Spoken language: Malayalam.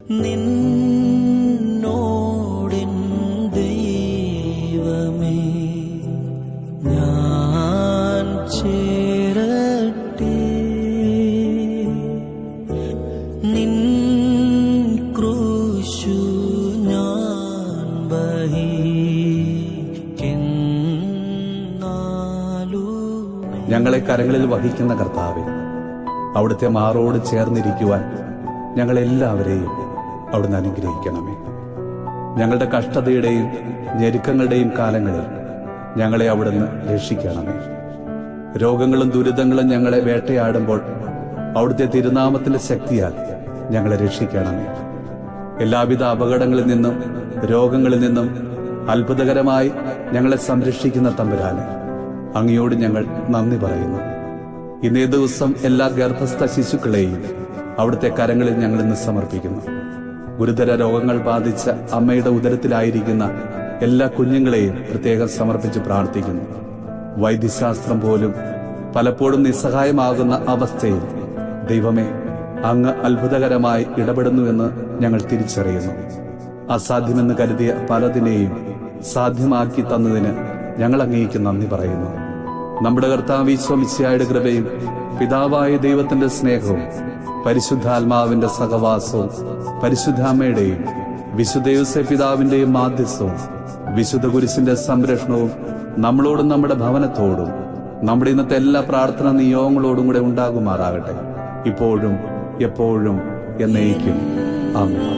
നിന്നോടിൻ ദൈവമേ ഞാൻ ചേരട്ടെ, നിൻ ക്രൂശു ഞാൻ വഹിക്കുന്നാലുമേ. ഞങ്ങളെ കരങ്ങളിൽ വഹിക്കുന്ന കർത്താവേ, അവിടുത്തെ മാറോട് ചേർന്നിരിക്കുവാൻ ഞങ്ങളെല്ലാവരെയും അവിടുന്ന് അനുഗ്രഹിക്കണമേ. ഞങ്ങളുടെ കഷ്ടതയുടെയും ഞെരുക്കങ്ങളുടെയും കാലങ്ങളിൽ ഞങ്ങളെ അവിടുന്ന് രക്ഷിക്കണമേ. രോഗങ്ങളും ദുരിതങ്ങളും ഞങ്ങളെ വേട്ടയാടുമ്പോൾ അവിടുത്തെ തിരുനാമത്തിന്റെ ശക്തിയാൽ ഞങ്ങളെ രക്ഷിക്കണമേ. എല്ലാവിധ അപകടങ്ങളിൽ നിന്നും രോഗങ്ങളിൽ നിന്നും അത്ഭുതകരമായി ഞങ്ങളെ സംരക്ഷിക്കുന്ന തമ്പുരാനെ, അങ്ങയോട് ഞങ്ങൾ നന്ദി പറയുന്നു. ഇന്നേ ദിവസം എല്ലാ ഗർഭസ്ഥ ശിശുക്കളെയും അവിടുത്തെ കരങ്ങളിൽ ഞങ്ങൾ ഇന്ന് സമർപ്പിക്കുന്നു. ഗുരുതര രോഗങ്ങൾ ബാധിച്ച അമ്മയുടെ ഉദരത്തിലായിരിക്കുന്ന എല്ലാ കുഞ്ഞുങ്ങളെയും പ്രത്യേകം സമർപ്പിച്ച് പ്രാർത്ഥിക്കുന്നു. വൈദ്യശാസ്ത്രം പോലും പലപ്പോഴും നിസ്സഹായമാകുന്ന അവസ്ഥയിൽ ദൈവമേ, അങ്ങ് അത്ഭുതകരമായി ഇടപെടുന്നുവെന്ന് ഞങ്ങൾ തിരിച്ചറിയുന്നു. അസാധ്യമെന്ന് കരുതിയ പലതിനെയും സാധ്യമാക്കി തന്നതിന് ഞങ്ങൾ അങ്ങേക്ക് നന്ദി പറയുന്നു. നമ്മുടെ കർത്താവ് ഈശോ മിശിഹായുടെ കൃപയും പിതാവായ ദൈവത്തിന്റെ സ്നേഹവും പരിശുദ്ധാത്മാവിന്റെ സഹവാസവും പരിശുദ്ധ അമ്മയുടെയും വിശുദ്ധ യോസേപ്പ് പിതാവിന്റെയും മാധ്യസ്ഥവും വിശുദ്ധ കുരിശിന്റെ സംരക്ഷണവും നമ്മളോടും നമ്മുടെ ഭവനത്തോടും നമ്മുടെ ഇന്നത്തെ എല്ലാ പ്രാർത്ഥനാ നിയോഗങ്ങളോടും കൂടെ ഉണ്ടാകുമാറാകട്ടെ, ഇപ്പോഴും എപ്പോഴും എന്നേക്കും. ആമേൻ.